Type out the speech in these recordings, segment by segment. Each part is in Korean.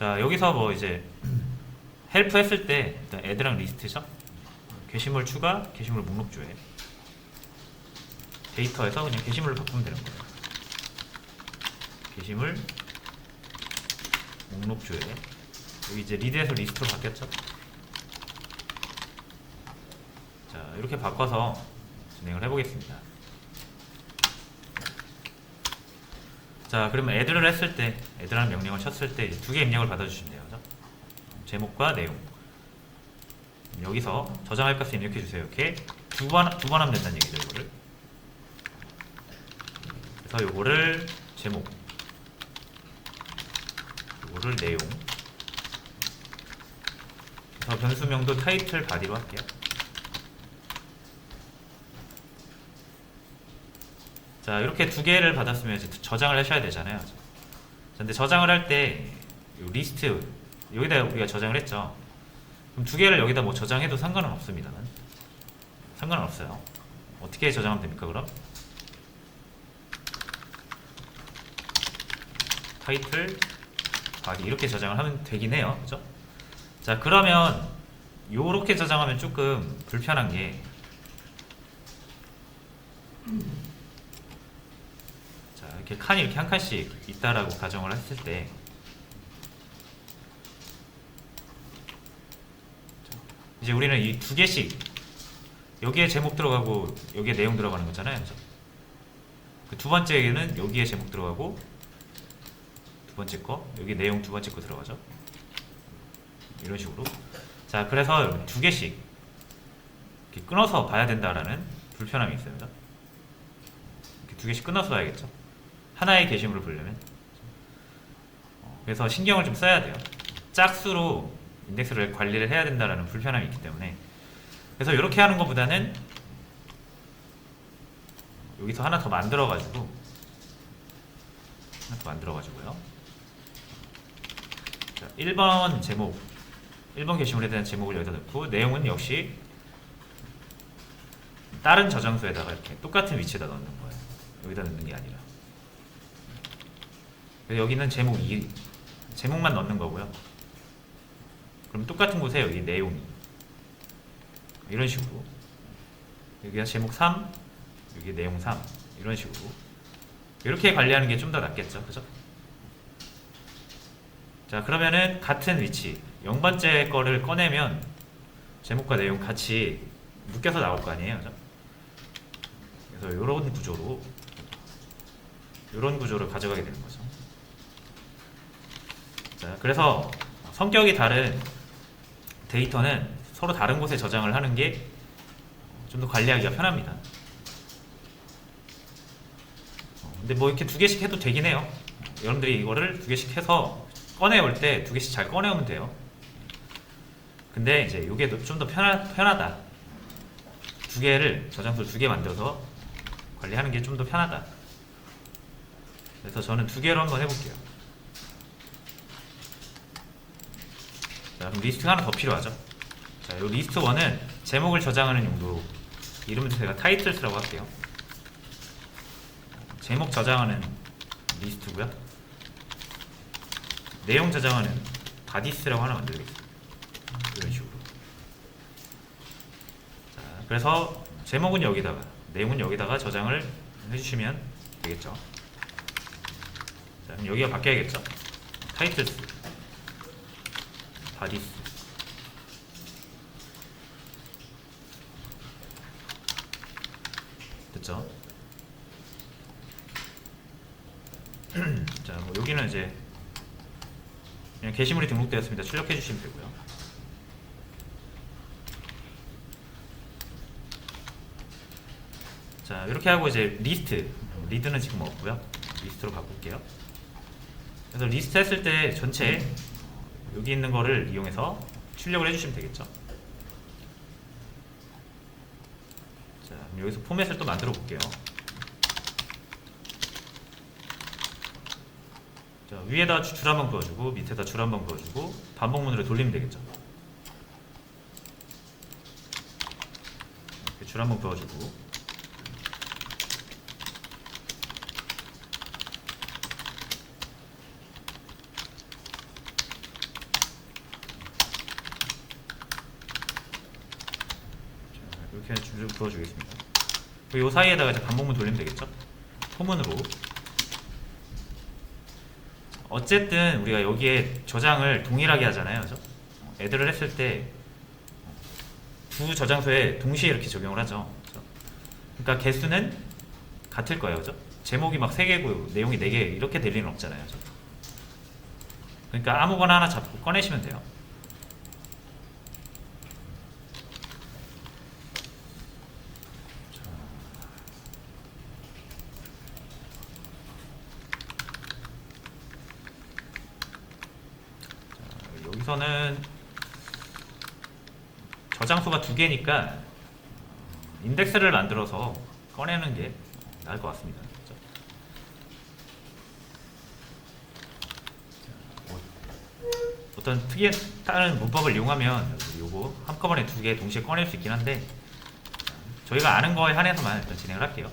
자, 여기서 뭐 이제 헬프 했을 때 일단 애드랑 리스트죠. 게시물 추가, 게시물 목록 조회. 데이터에서 그냥 게시물로 바꾸면 되는 거예요. 게시물 목록 조회. 여기 이제 리드에서 리스트로 바뀌었죠. 자, 이렇게 바꿔서 진행을 해보겠습니다. 자, 그러면 애드를 했을 때, 애드라는 명령을 쳤을 때 두 개 입력을 받아주시면 돼요. 그죠? 제목과 내용. 여기서 저장할 값을 입력해주세요. 이렇게 두 번 하면 된다는 얘기죠, 이거를. 그래서 요거를 제목, 요거를 내용. 그래서 변수명도 타이틀 바디로 할게요. 자, 이렇게 두 개를 받았으면 이제 저장을 하셔야 되잖아요. 근데 저장을 할 때 리스트 여기다 우리가 저장을 했죠. 그럼 두 개를 여기다 뭐 저장해도 상관은 없습니다. 상관은 없어요. 어떻게 저장하면 됩니까, 그럼? 타이틀 바디 이렇게 저장을 하면 되긴 해요. 그죠? 자, 그러면 요렇게 저장하면 조금 불편한 게, 자, 이렇게 칸이 이렇게 한 칸씩 있다라고 가정을 했을 때, 이제 우리는 이 두 개씩 여기에 제목 들어가고 여기에 내용 들어가는 거잖아요. 그죠? 그 두 번째는 여기에 제목 들어가고 두 번째 거 여기 내용 두 번째 거 들어가죠. 이런 식으로. 자, 그래서 두 개씩 이렇게 끊어서 봐야 된다라는 불편함이 있어요. 그죠? 이렇게 두 개씩 끊어서 봐야겠죠. 하나의 게시물을 보려면. 그래서 신경을 좀 써야 돼요. 짝수로 인덱스를 관리를 해야 된다라는 불편함이 있기 때문에. 그래서 이렇게 하는 것보다는 여기서 하나 더 만들어가지고요. 1번 제목, 1번 게시물에 대한 제목을 여기다 넣고, 내용은 역시 다른 저장소에다가 이렇게 똑같은 위치에다 넣는 거예요. 여기다 넣는 게 아니라. 여기는 제목 2, 제목만 넣는 거고요. 그럼 똑같은 곳에 여기 내용이 이런 식으로, 여기가 제목 3, 여기 내용 3 이런 식으로 이렇게 관리하는 게 좀 더 낫겠죠, 그죠? 자, 그러면은 같은 위치 0번째 거를 꺼내면 제목과 내용 같이 묶여서 나올 거 아니에요, 그죠? 그래서 이런 구조로, 이런 구조를 가져가게 되는 거죠. 자, 그래서 성격이 다른 데이터는 서로 다른 곳에 저장을 하는 게 좀 더 관리하기가 편합니다. 근데 뭐 이렇게 두 개씩 해도 되긴 해요. 여러분들이 이거를 두 개씩 해서 꺼내올 때 두 개씩 잘 꺼내오면 돼요. 근데 이제 이게 좀 더 편하다. 두 개를, 저장소를 두 개 만들어서 관리하는 게 좀 더 편하다. 그래서 저는 두 개로 한번 해볼게요. 자, 그럼 리스트가 하나 더 필요하죠. 자, 이 리스트 1은 제목을 저장하는 용도로 이름을 제가 타이틀스라고 할게요. 제목 저장하는 리스트고요. 내용 저장하는 바디스라고 하나 만들겠습니다. 이런 식으로. 자, 그래서 제목은 여기다가, 내용은 여기다가 저장을 해주시면 되겠죠. 자, 그럼 여기가 바뀌어야겠죠. 타이틀스, 바디스. 됐죠? 자, 뭐 여기는 이제 그냥 게시물이 등록되었습니다. 출력해 주시면 되고요. 자, 이렇게 하고 이제 리스트, 리드는 지금 없고요. 리스트로 바꿀게요. 그래서 리스트 했을 때 전체 여기 있는 거를 이용해서 출력을 해주시면 되겠죠. 자, 그럼 여기서 포맷을 또 만들어 볼게요. 자, 위에다 줄 한번 그어주고 밑에다 줄 한번 그어주고 반복문으로 돌리면 되겠죠. 이렇게 줄 한번 그어주고, 부어주겠습니다. 그리고 이 사이에다가 이제 반복문 돌리면 되겠죠? 포문으로. 어쨌든 우리가 여기에 저장을 동일하게 하잖아요. 그죠? 애들을 했을 때 두 저장소에 동시에 이렇게 적용을 하죠. 그죠? 그러니까 개수는 같을 거예요. 그죠? 제목이 막 3개고 내용이 4개 이렇게 될 리는 없잖아요. 그죠? 그러니까 아무거나 하나 잡고 꺼내시면 돼요. 여기서는 저장소가 2개니까 인덱스를 만들어서 꺼내는 게 나을 것 같습니다. 그렇죠? 어떤 특이한 문법을 이용하면 요거 한꺼번에 2개 동시에 꺼낼 수 있긴 한데 저희가 아는 거에 한해서만 일단 진행을 할게요.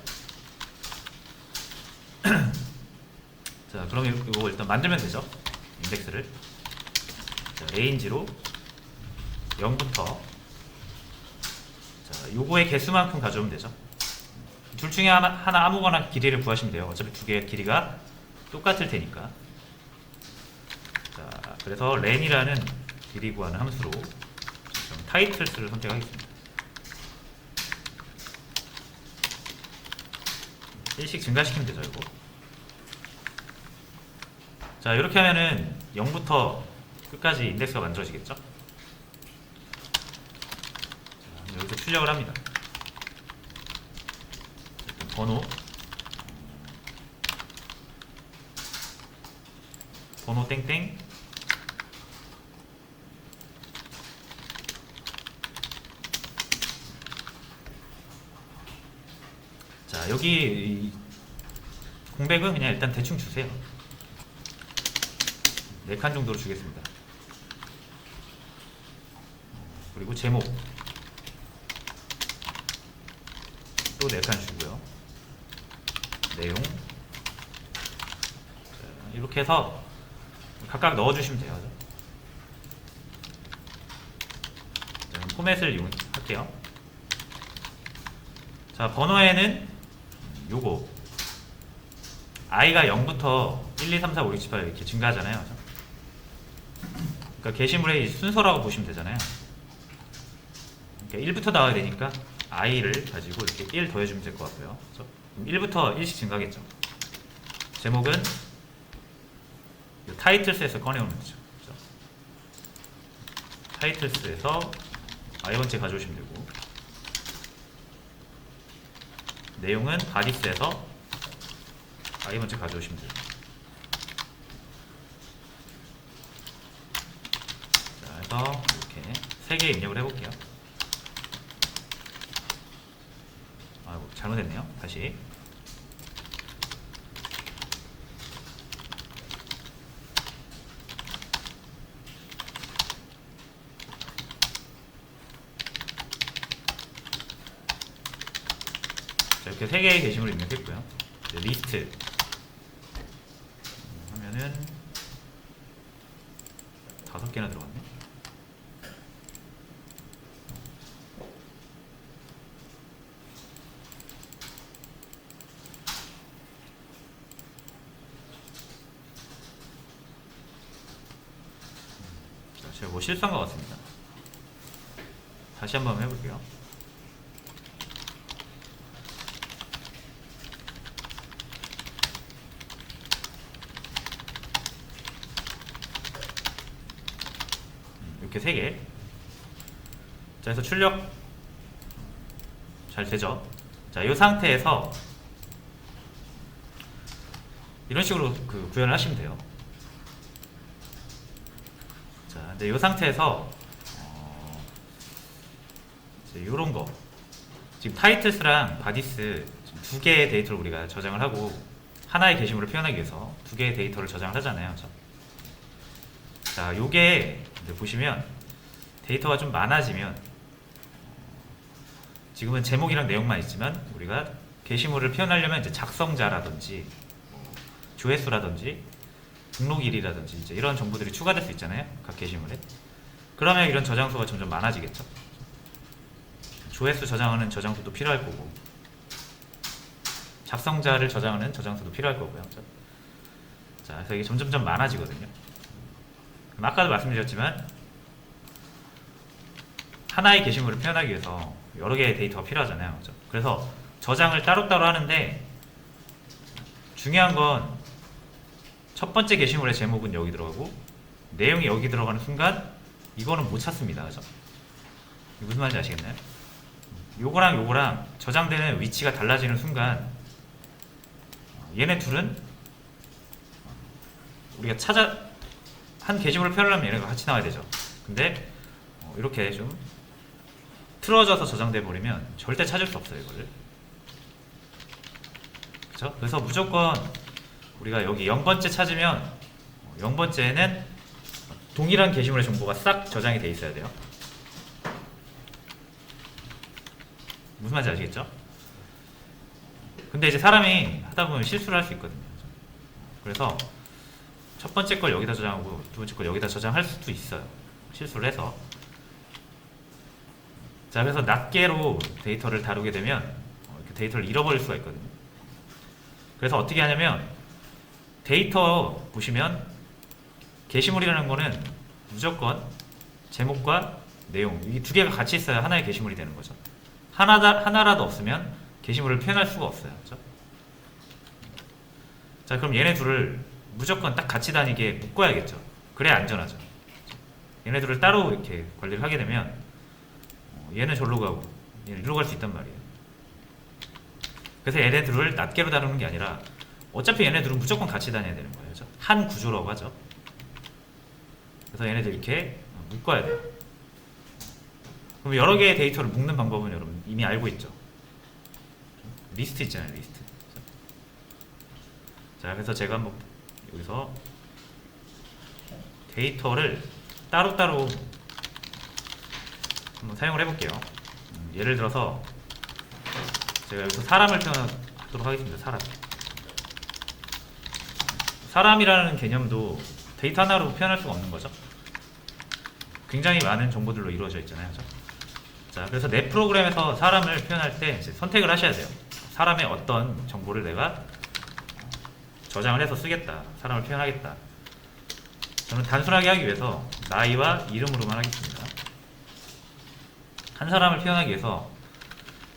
자, 그럼 이거 일단 만들면 되죠. 인덱스를. 자, 레인지로 0부터 자, 요거의 개수만큼 가져오면 되죠. 둘 중에 하나 아무거나 길이를 구하시면 돼요. 어차피 2개의 길이가 똑같을 테니까. 자, 그래서 len이라는 길이 구하는 함수로 타이틀스를 선택하겠습니다. 일씩 증가시키면 되죠, 이거. 자, 이렇게 하면은 0부터 끝까지 인덱스가 만들어지겠죠? 자, 여기서 출력을 합니다. 번호 땡땡 자, 여기 공백은 그냥 일단 대충 주세요. 4칸 정도로 주겠습니다. 그리고 제목 또 4칸 주고요. 내용 자, 이렇게 해서 각각 넣어주시면 돼요. 자, 포맷을 이용할게요. 자, 번호에는 요거 i가 0부터 1, 2, 3, 4, 5, 6, 7, 8 이렇게 증가하잖아요. 그러니까 게시물의 순서라고 보시면 되잖아요. 그러니까 1부터 나와야 되니까 i를 가지고 이렇게 1 더해주면 될 것 같고요. 그래서 1부터 1씩 증가하겠죠. 제목은 타이틀스에서 꺼내오는 거죠. 그렇죠? 타이틀스에서 i번째 가져오시면 되고, 내용은 바디스에서 i번째 가져오시면 돼요. 자, 그래서 이렇게 3개 입력을 해볼게요. 아이고, 잘못했네요. 다시. 자, 이렇게 3개의 게시물을 입력했고요. 이제 리스트 하면은 5개나 들어갔네. 자, 제가 뭐 실수한 것 같습니다. 다시 한번 해볼게요. 이렇게 3개. 자, 그래서 출력 잘 되죠? 자, 이 상태에서 이런 식으로 구현을 하시면 돼요. 자, 근데 이 상태에서 이런 거 지금 타이틀스랑 바디스 2개의 데이터를 우리가 저장을 하고 하나의 게시물을 표현하기 위해서 2개의 데이터를 저장을 하잖아요. 그렇죠? 자, 요게 보시면 데이터가 좀 많아지면 지금은 제목이랑 내용만 있지만 우리가 게시물을 표현하려면 이제 작성자라든지 조회수라든지 등록일이라든지 이제 이런 정보들이 추가될 수 있잖아요. 각 게시물에. 그러면 이런 저장소가 점점 많아지겠죠. 조회수 저장하는 저장소도 필요할 거고, 작성자를 저장하는 저장소도 필요할 거고요. 그죠? 자, 그래서 이게 점점점 많아지거든요. 아까도 말씀드렸지만 하나의 게시물을 표현하기 위해서 여러 개의 데이터가 필요하잖아요. 그죠? 그래서 저장을 따로따로 하는데 중요한 건 첫 번째 게시물의 제목은 여기 들어가고 내용이 여기 들어가는 순간 이거는 못 찾습니다. 그죠? 무슨 말인지 아시겠나요? 요거랑 요거랑 저장되는 위치가 달라지는 순간 얘네 둘은 우리가 한 게시물을 표현하려면 얘네가 같이 나와야 되죠. 근데 이렇게 좀 틀어져서 저장돼 버리면 절대 찾을 수 없어요, 이거를. 그렇죠? 그래서 무조건 우리가 여기 0번째 찾으면 0번째는 동일한 게시물의 정보가 싹 저장이 돼 있어야 돼요. 무슨 말인지 아시겠죠? 근데 이제 사람이 하다 보면 실수를 할 수 있거든요. 그래서 첫 번째 걸 여기다 저장하고 두 번째 걸 여기다 저장할 수도 있어요. 실수를 해서. 자, 그래서 낱개로 데이터를 다루게 되면 이렇게 데이터를 잃어버릴 수가 있거든요. 그래서 어떻게 하냐면 데이터 보시면 게시물이라는 거는 무조건 제목과 내용 이 두 개가 같이 있어야 하나의 게시물이 되는 거죠. 하나라도 없으면 게시물을 표현할 수가 없어요. 그렇죠? 자, 그럼 얘네 둘을 무조건 딱 같이 다니게 묶어야겠죠. 그래야 안전하죠. 얘네 둘을 따로 이렇게 관리를 하게 되면 얘는 절로 가고 얘는 이리로 갈 수 있단 말이에요. 그래서 얘네 둘을 낱개로 다루는 게 아니라 어차피 얘네 둘은 무조건 같이 다녀야 되는 거예요. 그렇죠? 한 구조라고 하죠. 그래서 얘네들 이렇게 묶어야 돼요. 그럼 여러 개의 데이터를 묶는 방법은 여러분 이미 알고 있죠. 리스트 있잖아요, 리스트. 자, 그래서 제가 한번 여기서 데이터를 따로따로 한번 사용을 해볼게요. 예를 들어서 제가 여기서 사람을 표현하도록 하겠습니다. 사람이라는 개념도 데이터 하나로 표현할 수가 없는 거죠. 굉장히 많은 정보들로 이루어져 있잖아요. 그렇죠? 자, 그래서 내 프로그램에서 사람을 표현할 때 이제 선택을 하셔야 돼요. 사람의 어떤 정보를 내가 저장을 해서 쓰겠다. 사람을 표현하겠다. 저는 단순하게 하기 위해서 나이와 이름으로만 하겠습니다. 한 사람을 표현하기 위해서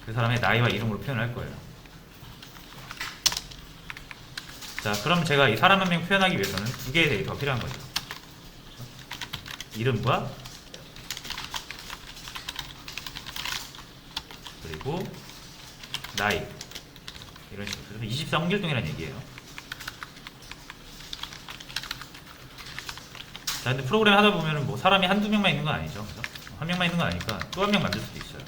그 사람의 나이와 이름으로 표현을 할 거예요. 자, 그럼 제가 이 사람 한 명 표현하기 위해서는 두 개의 데이터가 필요한 거죠. 이름과 그리고 나이, 이런 식으로. 그래서 24 홍길동이라는 얘기예요. 자, 근데 프로그램 하다 보면은 뭐 사람이 한두 명만 있는 건 아니죠. 그죠? 한 명만 있는 건 아니니까 또 한 명 만들 수도 있어요.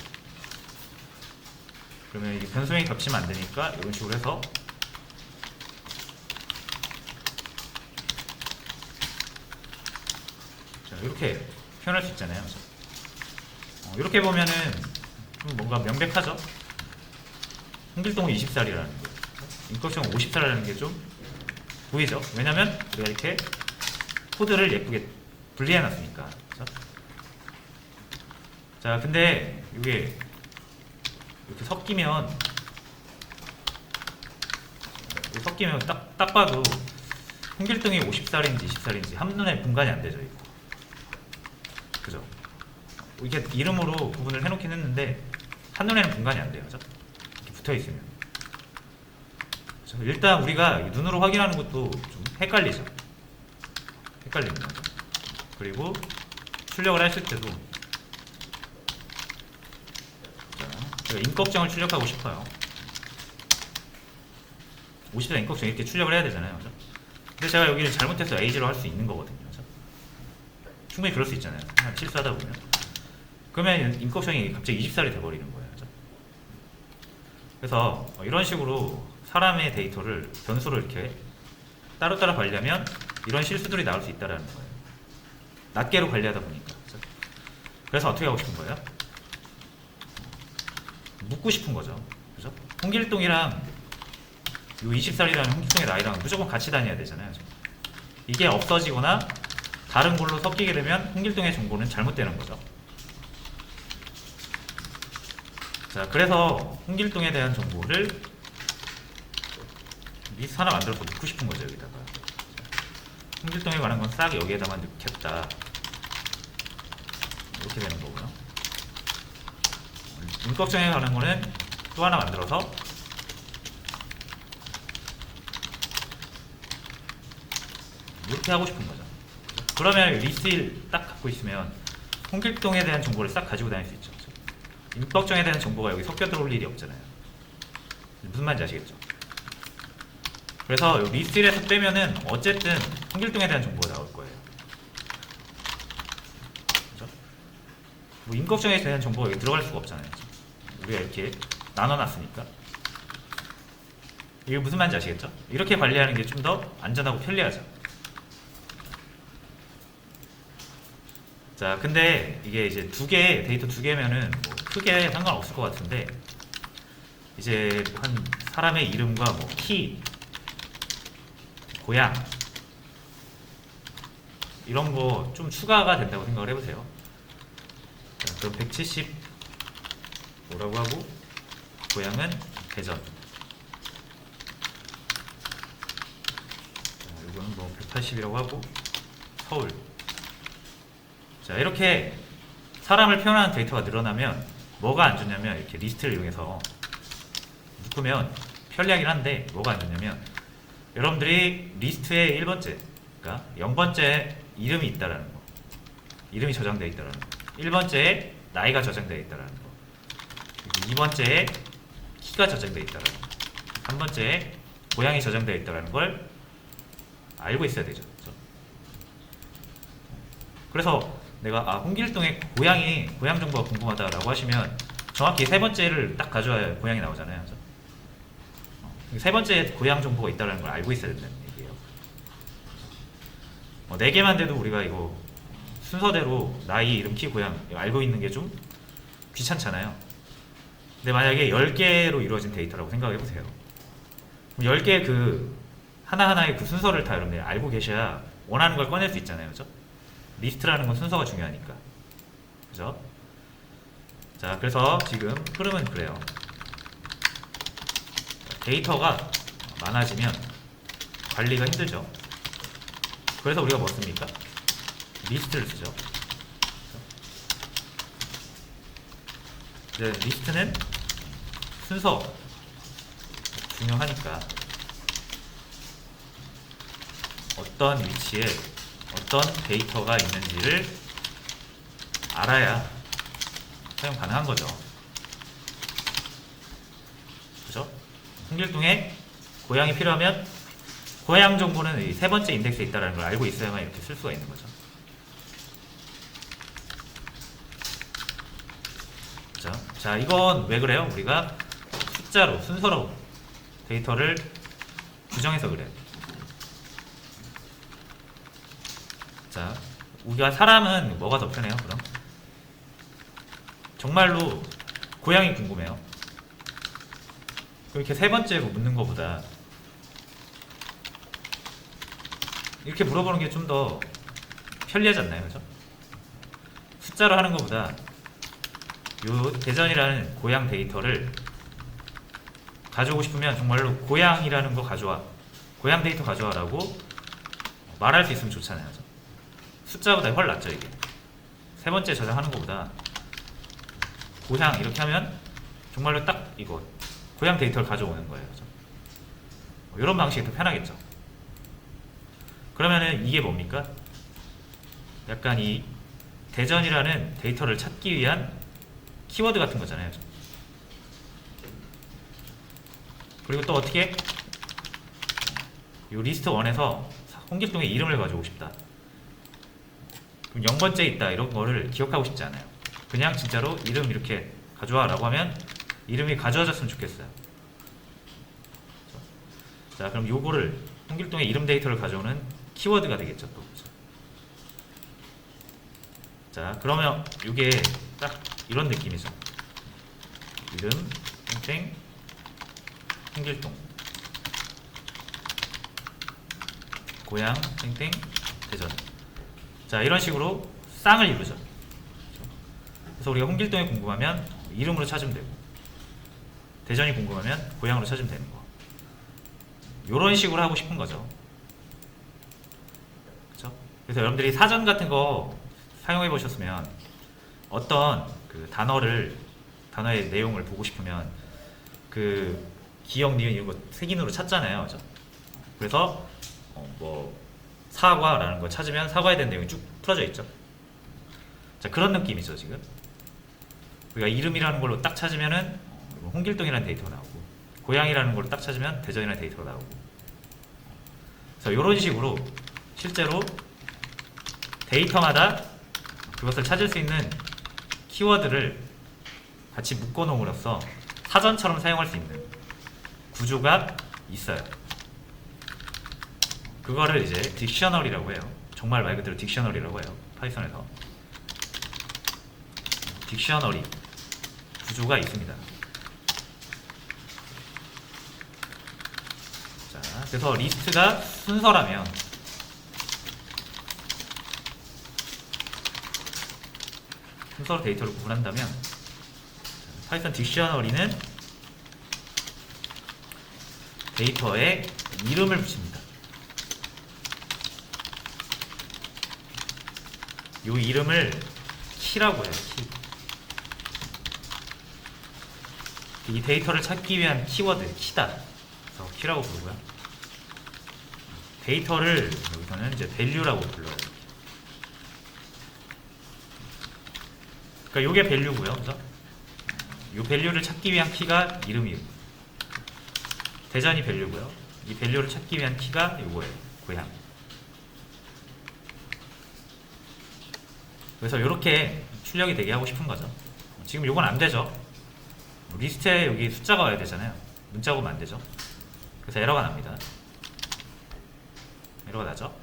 그러면 이게 변수명이 겹치면 안 되니까 이런 식으로 해서 자, 이렇게 표현할 수 있잖아요. 이렇게 보면은 좀 뭔가 명백하죠? 홍길동은 20살이라는 거, 임꺽정은 50살이라는 게 좀 보이죠? 왜냐면 우리가 이렇게 코드를 예쁘게 분리해 놨으니까. 그렇죠? 자, 근데 이게 이렇게 섞이면 딱 봐도 홍길동이 50살인지 20살인지 한눈에 분간이 안 되죠. 이거. 그죠? 이게 이름으로 구분을 해놓긴 했는데 한눈에는 분간이 안 돼요. 그죠? 이렇게 붙어 있으면. 그죠? 일단 우리가 눈으로 확인하는 것도 좀 헷갈리죠. 헷갈립니다. 그리고 출력을 하실 때도 제가 임꺽정을 출력하고 싶어요. 50살 임꺽정 이렇게 출력을 해야 되잖아요. 그죠? 근데 제가 여기를 잘못해서 A제로 할 수 있는 거거든요. 그죠? 충분히 그럴 수 있잖아요. 실수하다 보면. 그러면 임꺽정이 갑자기 20살이 돼버리는 거예요. 그죠? 그래서 이런 식으로 사람의 데이터를 변수로 이렇게 따로따로 관리하면 이런 실수들이 나올 수 있다는 거예요. 낱개로 관리하다 보니까. 그죠? 그래서 어떻게 하고 싶은 거예요? 묻고 싶은 거죠. 그죠? 홍길동이랑 요 20살이라는 홍길동의 나이랑 무조건 같이 다녀야 되잖아요. 그죠? 이게 없어지거나 다른 걸로 섞이게 되면 홍길동의 정보는 잘못되는 거죠. 자, 그래서 홍길동에 대한 정보를 리스트 하나 만들어서 넣고 싶은 거죠, 여기다가. 홍길동에 관한 건 싹 여기에다만 넣겠다. 이렇게 되는 거고요. 문법정에 관한 거는 또 하나 만들어서 이렇게 하고 싶은 거죠. 그러면 리스트를 딱 갖고 있으면 홍길동에 대한 정보를 싹 가지고 다닐 수 있죠. 문법정에 대한 정보가 여기 섞여 들어올 일이 없잖아요. 무슨 말인지 아시겠죠? 그래서 리스트에서 빼면은 어쨌든 홍길동에 대한 정보가 나올 거예요. 그렇죠? 뭐 임꺽정에 대한 정보가 여기 들어갈 수가 없잖아요. 우리가 이렇게 나눠놨으니까. 이게 무슨 말인지 아시겠죠? 이렇게 관리하는 게 좀 더 안전하고 편리하죠. 자, 근데 이게 이제 데이터 두 개면은 뭐 크게 상관없을 것 같은데, 이제 한 사람의 이름과 뭐 키, 고향 이런 거 좀 추가가 된다고 생각을 해보세요. 자, 그럼 175라고 하고 고향은 대전. 자, 이거는 뭐 180이라고 하고 서울. 자, 이렇게 사람을 표현하는 데이터가 늘어나면 뭐가 안 좋냐면, 이렇게 리스트를 이용해서 묶으면 편리하긴 한데 뭐가 안 좋냐면, 여러분들이 리스트의 1번째, 그러니까 0번째 이름이 있다라는 거, 이름이 저장되어 있다라는 거, 1번째에 나이가 저장되어 있다라는 거, 2번째에 키가 저장되어 있다라는 거, 3번째에 고향이 저장되어 있다라는 걸 알고 있어야 되죠. 그래서 내가 홍길동의 고향 정보가 궁금하다라고 하시면 정확히 세 번째를 딱 가져와야 고향이 나오잖아요. 그죠? 세 번째 고향 정보가 있다는 걸 알고 있어야 된다는 얘기예요. 4개만 돼도 우리가 이거 순서대로 나이, 이름, 키, 고향 알고 있는 게 좀 귀찮잖아요. 근데 만약에 10개로 이루어진 데이터라고 생각해 보세요. 10개 그 하나하나의 그 순서를 다 여러분들이 알고 계셔야 원하는 걸 꺼낼 수 있잖아요. 그죠? 리스트라는 건 순서가 중요하니까. 그죠? 자, 그래서 지금 흐름은 그래요. 데이터가 많아지면 관리가 힘들죠. 그래서 우리가 뭐 씁니까? 리스트를 쓰죠. 이제 리스트는 순서 중요하니까 어떤 위치에 어떤 데이터가 있는지를 알아야 사용 가능한 거죠. 그죠? 홍길동에 고향이 필요하면 고향 정보는 이 세 번째 인덱스에 있다는 걸 알고 있어야만 이렇게 쓸 수가 있는 거죠. 자, 이건 왜 그래요? 우리가 숫자로, 순서로 데이터를 규정해서 그래요. 자, 우리가 사람은 뭐가 더 편해요? 그럼 정말로 고향이 궁금해요. 이렇게 세 번째로 묻는 것보다 이렇게 물어보는 게 좀 더 편리하지 않나요? 그죠? 숫자로 하는 것보다 요 대전이라는 고향 데이터를 가져오고 싶으면 정말로 고향이라는 거 가져와, 고향 데이터 가져와라고 말할 수 있으면 좋잖아요. 그죠? 숫자보다 훨 낫죠. 이게 세 번째 저장하는 것보다 고향 이렇게 하면 정말로 딱 이거 고향 데이터를 가져오는 거예요. 그죠? 이런 방식이 더 편하겠죠. 그러면은 이게 뭡니까? 약간 이 대전이라는 데이터를 찾기 위한 키워드 같은 거잖아요. 그리고 또 어떻게 이 리스트 1에서 홍길동의 이름을 가져오고 싶다. 그럼 0번째 있다 이런 거를 기억하고 싶지 않아요. 그냥 진짜로 이름 이렇게 가져와 라고 하면 이름이 가져와졌으면 좋겠어요. 자, 그럼 요거를 홍길동의 이름 데이터를 가져오는 키워드가 되겠죠. 또. 자, 그러면 이게 딱 이런 느낌이죠. 이름 땡땡 홍길동, 고향 땡땡 대전. 자, 이런 식으로 쌍을 이루죠. 그래서 우리가 홍길동이 궁금하면 이름으로 찾으면 되고, 대전이 궁금하면 고향으로 찾으면 되는 거. 요런 식으로 하고 싶은 거죠. 그렇죠? 그래서 여러분들이 사전 같은 거 사용해 보셨으면 어떤 그 단어의 내용을 보고 싶으면 그 기억, 니은 이런 거 색인으로 찾잖아요. 그죠? 그래서 뭐 사과라는 거 찾으면 사과에 대한 내용이 쭉 풀어져 있죠. 자, 그런 느낌이죠. 지금 우리가 이름이라는 걸로 딱 찾으면은 홍길동이라는 데이터가 나오고, 고향이라는 걸로 딱 찾으면 대전이라는 데이터가 나오고. 그래서 이런 식으로 실제로 데이터마다 그것을 찾을 수 있는 키워드를 같이 묶어 놓음으로써 사전처럼 사용할 수 있는 구조가 있어요. 그거를 이제 딕셔너리라고 해요. 정말 말 그대로 딕셔너리라고 해요. 파이썬에서 딕셔너리 구조가 있습니다. 자, 그래서 리스트가 순서라면 순서로 데이터를 구분한다면 파이썬 딕셔너리는 데이터에 이름을 붙입니다. 이 이름을 키라고 해요. 키. 이 데이터를 찾기 위한 키워드, 키다. 그래서 키라고 부르고요. 데이터를 여기서는 이제 value라고 불러요. 그러니까 이게 value고요. 그죠? 이 value를 찾기 위한 키가 이름이에요. 대전이 value고요. 이 value를 찾기 위한 키가 이거예요. 고향. 그래서 이렇게 출력이 되게 하고 싶은 거죠. 지금 이건 안 되죠. 리스트에 여기 숫자가 와야 되잖아요. 문자가 오면 안 되죠. 그래서 에러가 납니다. 에러가 나죠.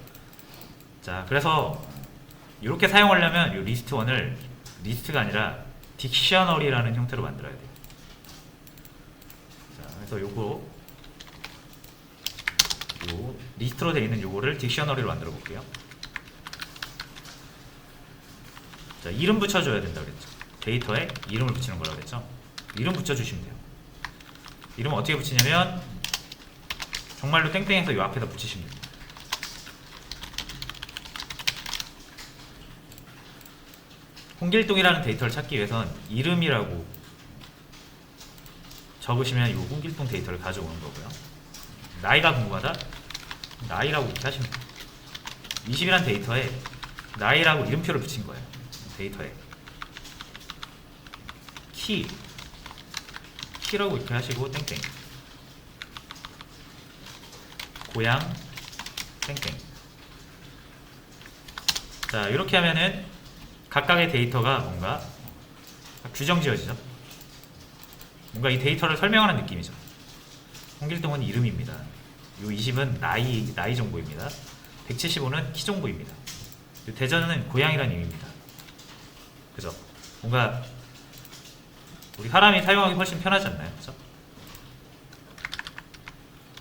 자, 그래서 이렇게 사용하려면 이 리스트1을 리스트가 아니라 딕셔너리라는 형태로 만들어야 돼요. 자, 그래서 요 리스트로 되어 있는 요거를 딕셔너리로 만들어 볼게요. 자, 이름 붙여줘야 된다고 그랬죠. 데이터에 이름을 붙이는 거라고 그랬죠. 이름 붙여주시면 돼요. 이름은 어떻게 붙이냐면 정말로 땡땡해서 요 앞에다 붙이시면 됩니다. 홍길동이라는 데이터를 찾기 위해선 이름이라고 적으시면 이 홍길동 데이터를 가져오는 거고요. 나이가 궁금하다? 나이라고 이렇게 하시면 돼요. 20이라는 데이터에 나이라고 이름표를 붙인 거예요. 데이터에 키라고 이렇게 하시고 땡땡, 고향 땡땡. 자, 이렇게 하면은 각각의 데이터가 뭔가 규정 지어지죠. 뭔가 이 데이터를 설명하는 느낌이죠. 홍길동은 이름입니다. 요 20은 나이 정보입니다. 175는 키 정보입니다. 대전은 고향이라는 의미입니다. 그죠? 뭔가 우리 사람이 사용하기 훨씬 편하지 않나요? 그죠?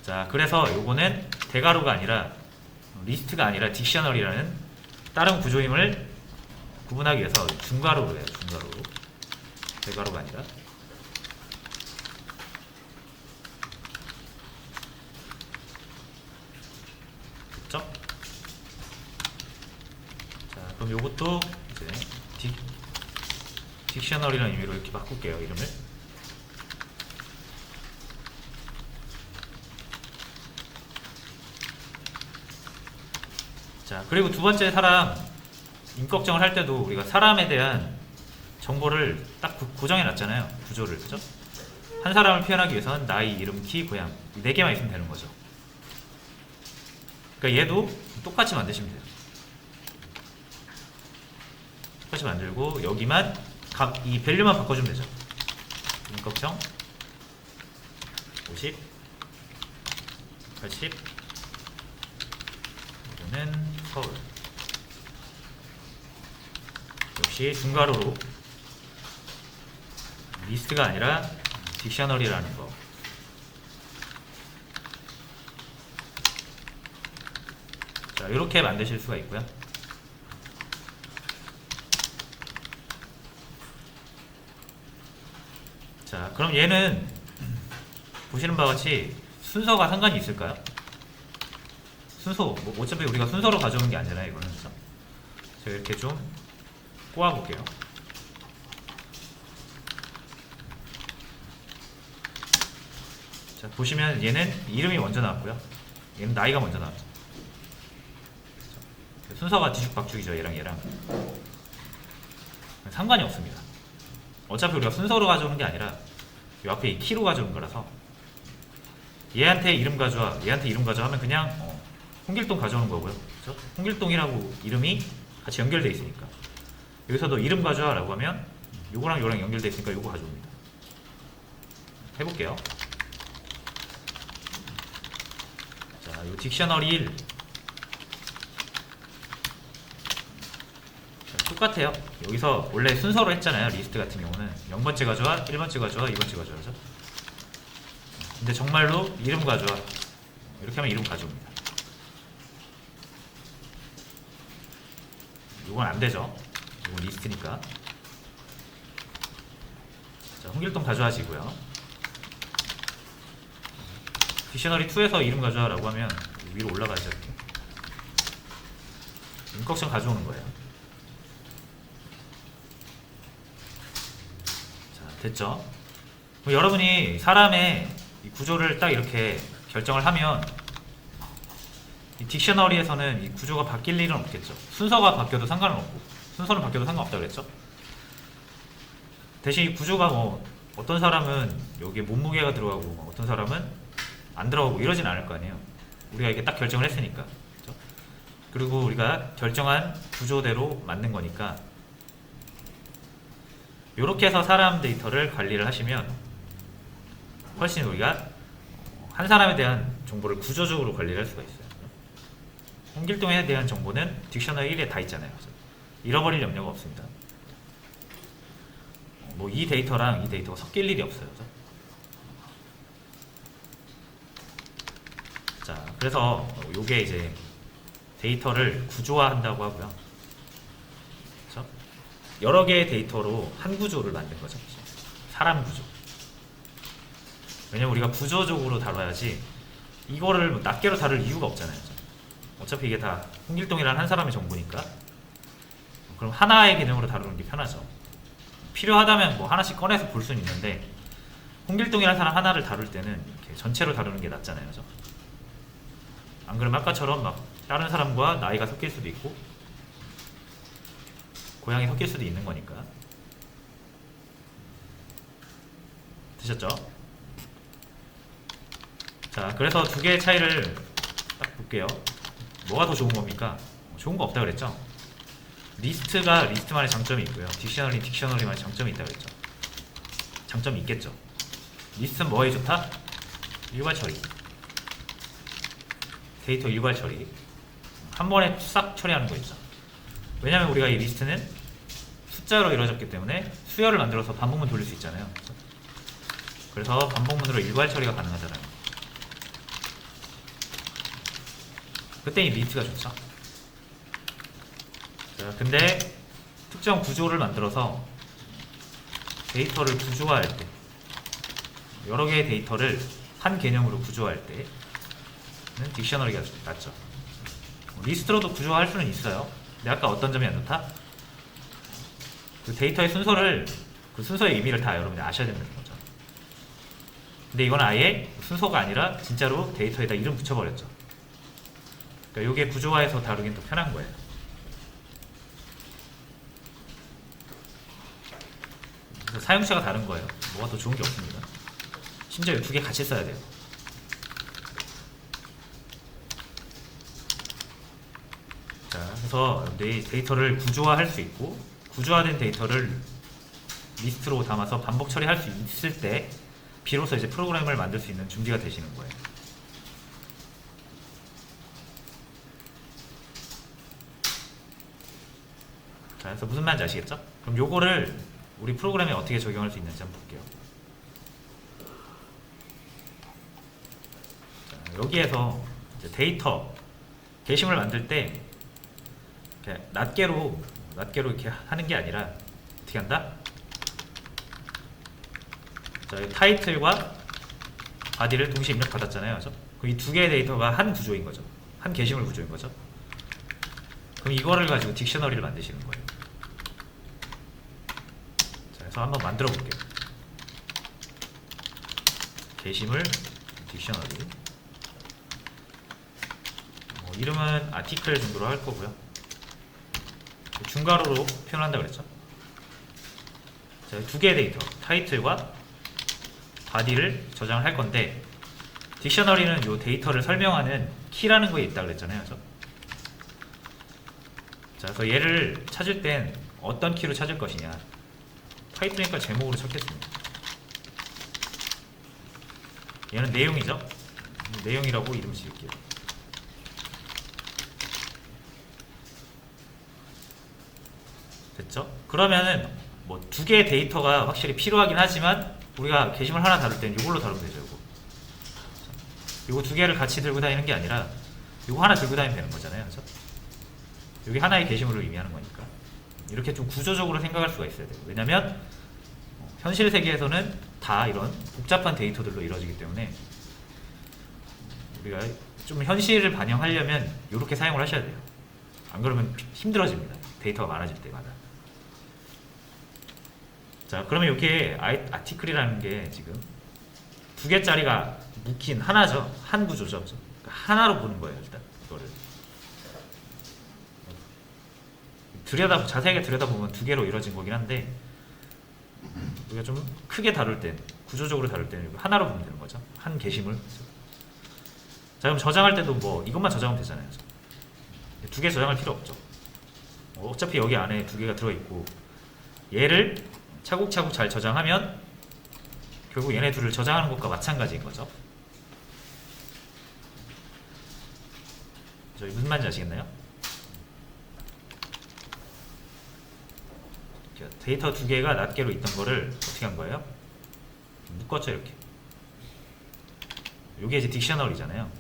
자, 그래서 요거는 대괄호가 아니라 리스트가 아니라 딕셔너리라는 다른 구조임을 구분하기 위해서 중괄호로 해요. 중괄호로. 대괄호가 아니라. 됐죠? 자, 그럼 요것도 이제 딕셔너리라는 의미로 이렇게 바꿀게요. 이름을. 자, 그리고 두 번째 사람 임꺽정을 할 때도 우리가 사람에 대한 정보를 딱 고정해 놨잖아요. 구조를. 그죠? 한 사람을 표현하기 위해서는 나이, 이름, 키, 고향 이 4개만 있으면 되는 거죠. 그러니까 얘도 똑같이 만드시면 돼요. 똑같이 만들고 여기만 각 이 밸류만 바꿔주면 되죠. 임꺽정 50 80 이거는 서울. 역시 중괄호로 리스트가 아니라 딕셔너리라는 거. 자, 이렇게 만드실 수가 있고요. 자, 그럼 얘는 보시는 바와 같이 순서가 상관이 있을까요? 순서 뭐 어차피 우리가 순서로 가져오는 게 아니잖아요. 이거는. 그래서 제가 이렇게 좀 꼬아볼게요. 자, 보시면 얘는 이름이 먼저 나왔고요. 얘는 나이가 먼저 나왔죠. 순서가 뒤죽박죽이죠. 얘랑 상관이 없습니다. 어차피 우리가 순서로 가져오는 게 아니라 이 앞에 이 키로 가져온 거라서 얘한테 이름 가져와, 얘한테 이름 가져와 하면 그냥 홍길동 가져오는 거고요. 그렇죠? 홍길동이라고 이름이 같이 연결되어 있으니까 여기서도 이름 가져와 라고 하면 요거랑 요거랑 연결되어 있으니까 요거 가져옵니다. 해볼게요. 자, 요 딕셔너리 1 똑같아요. 여기서 원래 순서로 했잖아요. 리스트 같은 경우는 0번째 가져와, 1번째 가져와, 2번째 가져와죠. 근데 정말로 이름 가져와 이렇게 하면 이름 가져옵니다. 이건 안되죠. 이건 리스트니까. 자, 홍길동 가져와지고요. 딕셔너리 2에서 이름 가져와 라고 하면 위로 올라가죠. 인격션 가져오는 거예요. 자, 됐죠? 여러분이 사람의 이 구조를 딱 이렇게 결정을 하면 이 딕셔너리에서는 이 구조가 바뀔 일은 없겠죠. 순서가 바뀌어도 상관은 없고 순서는 바뀌어도 상관없다고 그랬죠. 대신 이 구조가 뭐 어떤 사람은 여기에 몸무게가 들어가고 뭐 어떤 사람은 안 들어가고 이러진 않을 거 아니에요. 우리가 이렇게 딱 결정을 했으니까. 그렇죠? 그리고 우리가 결정한 구조대로 만든 거니까 이렇게 해서 사람 데이터를 관리를 하시면 훨씬 우리가 한 사람에 대한 정보를 구조적으로 관리를 할 수가 있어요. 홍길동에 대한 정보는 딕셔너리 1에 다 있잖아요. 잃어버릴 염려가 없습니다. 뭐 이 데이터랑 이 데이터가 섞일 일이 없어요. 자, 그래서 요게 이제 데이터를 구조화한다고 하고요. 그렇죠? 여러 개의 데이터로 한 구조를 만든 거죠. 사람 구조. 왜냐면 우리가 구조적으로 다뤄야지 이거를 뭐 낱개로 다룰 이유가 없잖아요. 어차피 이게 다 홍길동이라는 한 사람의 정보니까 그럼 하나의 개념으로 다루는 게 편하죠. 필요하다면 뭐 하나씩 꺼내서 볼 수는 있는데 홍길동이라는 사람 하나를 다룰 때는 이렇게 전체로 다루는 게 낫잖아요. 그죠? 안 그러면 아까처럼 막 다른 사람과 나이가 섞일 수도 있고 고향이 섞일 수도 있는 거니까. 되셨죠? 자, 그래서 두 개의 차이를 딱 볼게요. 뭐가 더 좋은 겁니까? 좋은 거 없다 그랬죠? 리스트가 리스트만의 장점이 있고요. 딕셔너리 딕셔너리만의 장점이 있다 그랬죠? 장점이 있겠죠? 리스트는 뭐에 좋다? 일괄 처리. 데이터 일괄 처리. 한 번에 싹 처리하는 거 있죠. 왜냐면 우리가 이 리스트는 숫자로 이루어졌기 때문에 수열을 만들어서 반복문 돌릴 수 있잖아요. 그래서 반복문으로 일괄 처리가 가능하잖아요. 그때 이 리스트가 좋죠. 자, 근데 특정 구조를 만들어서 데이터를 구조화할 때 여러 개의 데이터를 한 개념으로 구조화할 때는 딕셔너리가 낫죠. 리스트로도 구조화할 수는 있어요. 근데 아까 어떤 점이 안 좋다? 그 데이터의 순서를 그 순서의 의미를 다 여러분이 아셔야 된다는 거죠. 근데 이건 아예 순서가 아니라 진짜로 데이터에다 이름 붙여버렸죠. 그러니까 이게 구조화해서 다루긴 더 편한 거예요. 그래서 사용자가 다른 거예요. 뭐가 더 좋은 게 없습니다. 심지어 이 두 개 같이 써야 돼요. 자, 그래서 내 데이터를 구조화할 수 있고 구조화된 데이터를 리스트로 담아서 반복 처리할 수 있을 때 비로소 이제 프로그램을 만들 수 있는 준비가 되시는 거예요. 자, 그래서 무슨 말인지 아시겠죠? 그럼 요거를 우리 프로그램에 어떻게 적용할 수 있는지 한번 볼게요. 자, 여기에서 이제 데이터 게시물을 만들 때 이렇게 낱개로 이렇게 하는 게 아니라 어떻게 한다? 자, 이 타이틀과 바디를 동시에 입력 받았잖아요. 그럼 이 두 개의 데이터가 한 구조인 거죠. 한 게시물 구조인 거죠. 그럼 이거를 가지고 딕셔너리를 만드시는 거예요. 자, 그래서 한번 만들어 볼게요. 게시물 딕셔너리. 이름은 아티클 정도로 할 거고요. 중괄호로 표현한다 그랬죠. 자, 두 개의 데이터, 타이틀과 바디를 저장을 할 건데, 딕셔너리는 이 데이터를 설명하는 키라는 거에 있다 그랬잖아요. 자, 그래서 얘를 찾을 땐 어떤 키로 찾을 것이냐. 타이틀이니까 제목으로 찾겠습니다. 얘는 내용이죠. 내용이라고 이름 지을게요. 됐죠? 그러면은 뭐 두 개의 데이터가 확실히 필요하긴 하지만 우리가 게시물 하나 다룰 때는 이걸로 다루면 되죠. 이거 두 개를 같이 들고 다니는 게 아니라 이거 하나 들고 다니면 되는 거잖아요. 그렇죠? 여기 하나의 게시물을 의미하는 거니까 이렇게 좀 구조적으로 생각할 수가 있어야 돼요. 왜냐면 현실 세계에서는 다 이런 복잡한 데이터들로 이루어지기 때문에 우리가 좀 현실을 반영하려면 이렇게 사용을 하셔야 돼요. 안 그러면 힘들어집니다. 데이터가 많아질 때마다. 자, 그러면 이게 아티클이라는 게 지금 두 개짜리가 묶인 하나죠. 한 구조죠. 그러니까 하나로 보는 거예요. 일단 이거를 자세하게 들여다보면 두 개로 이루어진 거긴 한데 우리가 좀 크게 다룰 땐, 구조적으로 다룰 때는 하나로 보면 되는 거죠. 한 게시물. 자, 그럼 저장할 때도 뭐 이것만 저장하면 되잖아요. 두 개 저장할 필요 없죠. 어차피 여기 안에 두 개가 들어있고 얘를 차곡차곡 잘 저장하면 결국 얘네 둘을 저장하는 것과 마찬가지인 거죠. 무슨 말인지 아시겠나요? 데이터 두 개가 낱개로 있던 거를 어떻게 한 거예요? 묶었죠, 이렇게. 이게 이제 딕셔너리잖아요.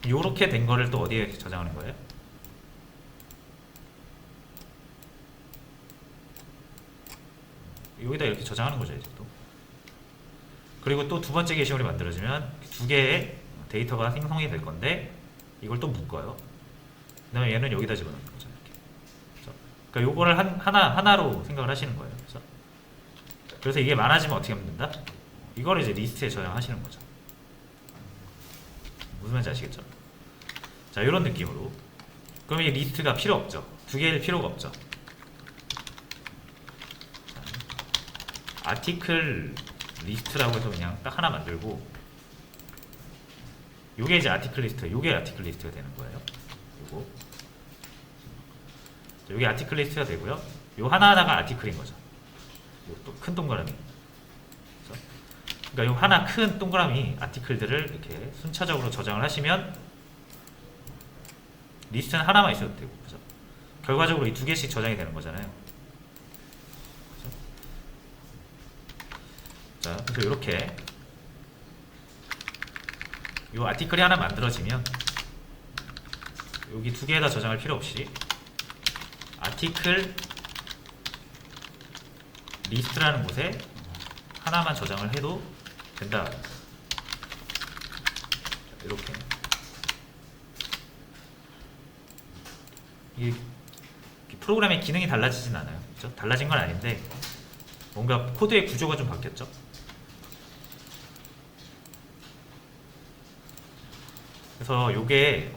이렇게 된 거를 또 어디에 저장하는 거예요? 여기다 이렇게 저장하는 거죠, 이제 또. 그리고 또 두 번째 게시물이 만들어지면 두 개의 데이터가 생성이 될 건데 이걸 또 묶어요. 그 다음에 얘는 여기다 집어넣는 거죠, 이렇게. 그러니까 요거를 하나로 생각을 하시는 거예요. 그래서 이게 많아지면 어떻게 하면 된다? 이거를 이제 리스트에 저장하시는 거죠. 무슨 말인지 아시겠죠? 자, 이런 느낌으로. 그럼 이 리스트가 필요 없죠. 두 개일 필요가 없죠. 아티클 리스트라고 해서 그냥 딱 하나 만들고 요게 이제 아티클 리스트, 요게 아티클 리스트가 되는 거예요. 요거. 자, 요게 아티클 리스트가 되고요. 요 하나하나가 아티클인 거죠. 요 또 큰 동그라미. 그러니까 요 하나 큰 동그라미 아티클들을 이렇게 순차적으로 저장을 하시면 리스트는 하나만 있어도 되고, 그죠? 결과적으로 이 두 개씩 저장이 되는 거잖아요. 그죠? 자, 그래서 이렇게 요 아티클이 하나 만들어지면 여기 두 개에다 저장할 필요 없이 아티클 리스트라는 곳에 하나만 저장을 해도 된다. 이렇게. 이 프로그램의 기능이 달라지진 않아요. 그렇죠? 달라진 건 아닌데 뭔가 코드의 구조가 좀 바뀌었죠. 그래서 요게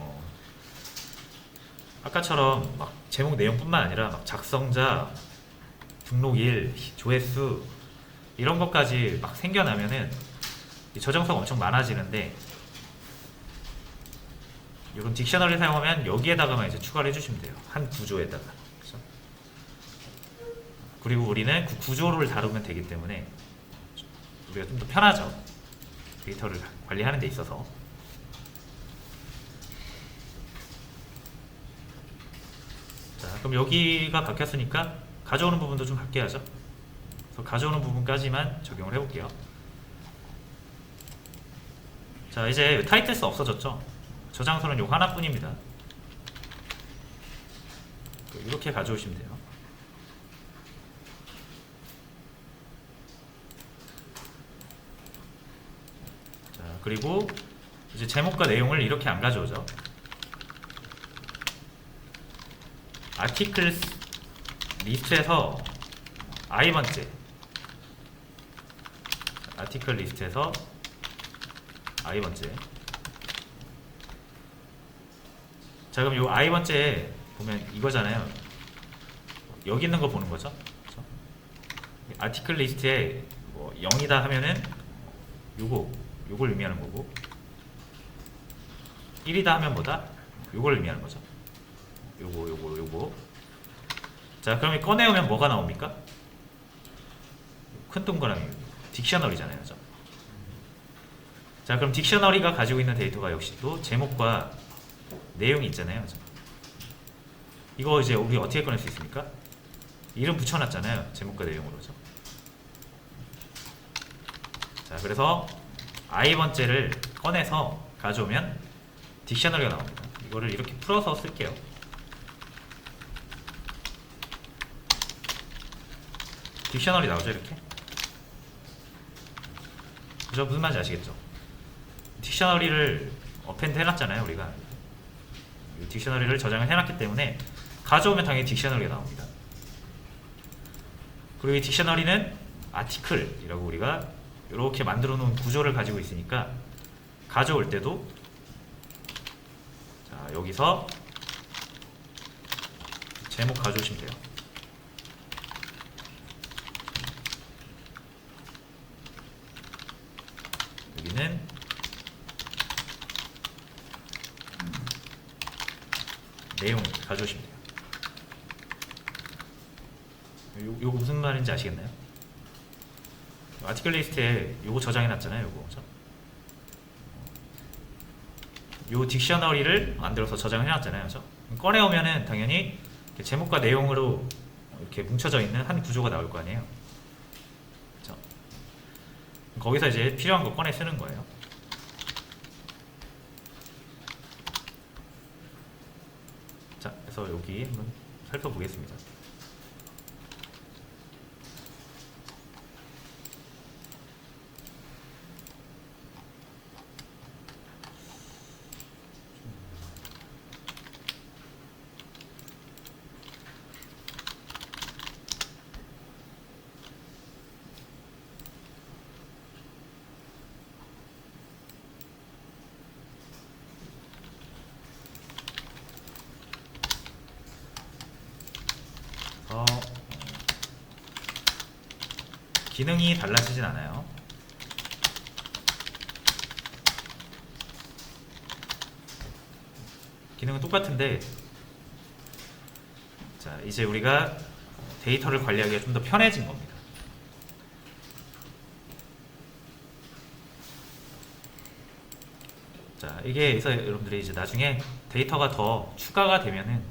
아까처럼 막 제목 내용뿐만 아니라 막 작성자, 등록일, 조회수 이런 것까지 막 생겨나면은 이 저장소가 엄청 많아지는데 이런 딕셔너리 사용하면 여기에다가만 이제 추가를 해주시면 돼요. 한 구조에다가. 그렇죠? 그리고 우리는 그 구조를 다루면 되기 때문에 우리가 좀 더 편하죠. 데이터를 관리하는 데 있어서. 자, 그럼 여기가 바뀌었으니까 가져오는 부분도 좀 바뀌어야죠. 그래서 가져오는 부분까지만 적용을 해볼게요. 자, 이제 타이틀스 없어졌죠. 저장소는 요 하나뿐입니다. 이렇게 가져오시면 돼요. 그리고 이제 제목과 내용을 이렇게 안 가져오죠. articles 리스트에서 i번째 아티클 리스트에서 i번째. 자, 그럼 요 i번째 보면 이거잖아요. 여기 있는 거 보는 거죠. 그렇죠? 아티클 리스트에 뭐 0이다 하면은 요걸 의미하는 거고, 1이다 하면 뭐다? 요걸 의미하는 거죠. 요거. 자, 그러면 꺼내오면 뭐가 나옵니까? 큰 동그라미 딕셔너리잖아요. 그죠? 자, 그럼 딕셔너리가 가지고 있는 데이터가 역시 또 제목과 내용이 있잖아요. 그죠? 이거 이제 우리 어떻게 꺼낼 수 있습니까? 이름 붙여놨잖아요. 제목과 내용으로. 그죠? 자, 그래서 i번째를 꺼내서 가져오면 딕셔너리가 나옵니다. 이거를 이렇게 풀어서 쓸게요. 딕셔너리 나오죠, 이렇게. 그죠? 무슨 말인지 아시겠죠? 딕셔너리를 어펜드 해놨잖아요, 우리가. 이 딕셔너리를 저장을 해놨기 때문에 가져오면 당연히 딕셔너리가 나옵니다. 그리고 이 딕셔너리는 아티클이라고 우리가 이렇게 만들어 놓은 구조를 가지고 있으니까 가져올 때도, 자, 여기서 제목 가져오시면 돼요. 여기는 내용 가져오시면 돼요. 요거 무슨 말인지 아시겠나요? 아티클 리스트에 요거 저장해 놨잖아요. 요거. 요 딕셔너리를 만들어서 저장을 해놨잖아요. 그죠? 꺼내오면은 당연히 제목과 내용으로 이렇게 뭉쳐져 있는 한 구조가 나올 거 아니에요. 그죠? 거기서 이제 필요한 거 꺼내 쓰는 거예요. 자, 그래서 여기 한번 살펴보겠습니다. 기능이 달라지진 않아요. 기능은 똑같은데, 자, 이제 우리가 데이터를 관리하기가 좀 더 편해진 겁니다. 자, 이게 그래서 여러분들이 이제 나중에 데이터가 더 추가가 되면은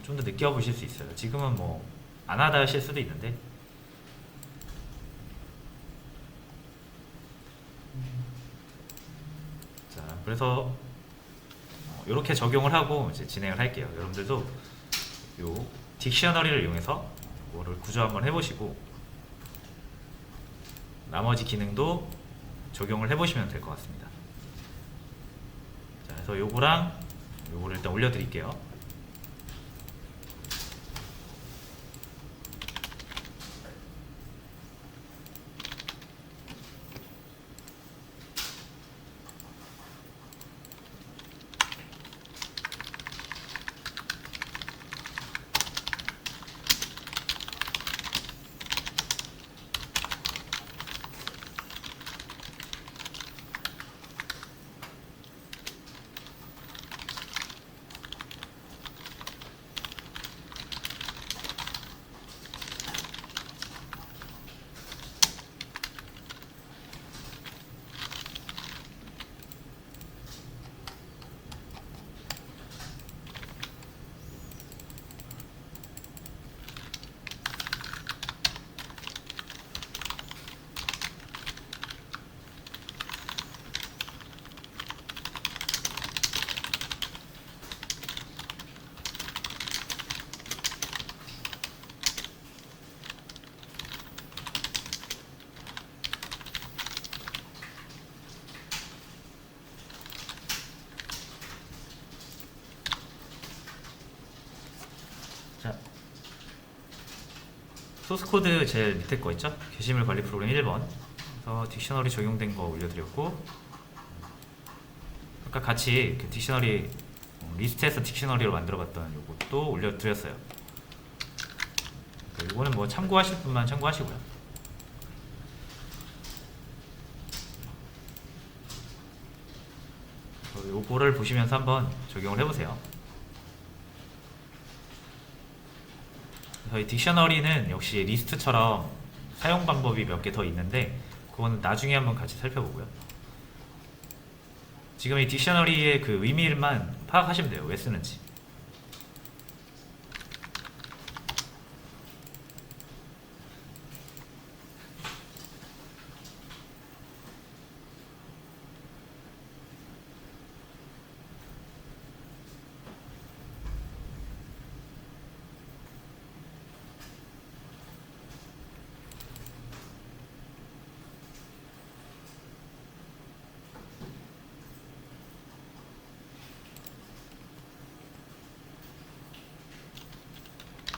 좀 더 느껴보실 수 있어요. 지금은 뭐 안 하다 하실 수도 있는데, 자, 그래서 이렇게 적용을 하고 이제 진행을 할게요. 여러분들도 요 딕셔너리를 이용해서 이거를 구조 한번 해보시고 나머지 기능도 적용을 해보시면 될 것 같습니다. 자, 그래서 요거랑 요거를 일단 올려드릴게요. 자, 소스 코드 제일 밑에 거 있죠? 게시물 관리 프로그램 1번. 그래서 딕셔너리 적용된 거 올려드렸고, 아까 같이 그 딕셔너리 리스트에서 딕셔너리로 만들어봤던 요것도 올려드렸어요. 이거는 뭐 참고하실 분만 참고하시고요. 요거를 보시면서 한번 적용을 해보세요. 저희 딕셔너리는 역시 리스트처럼 사용 방법이 몇 개 더 있는데 그거는 나중에 한번 같이 살펴보고요. 지금 이 딕셔너리의 그 의미만 파악하시면 돼요. 왜 쓰는지.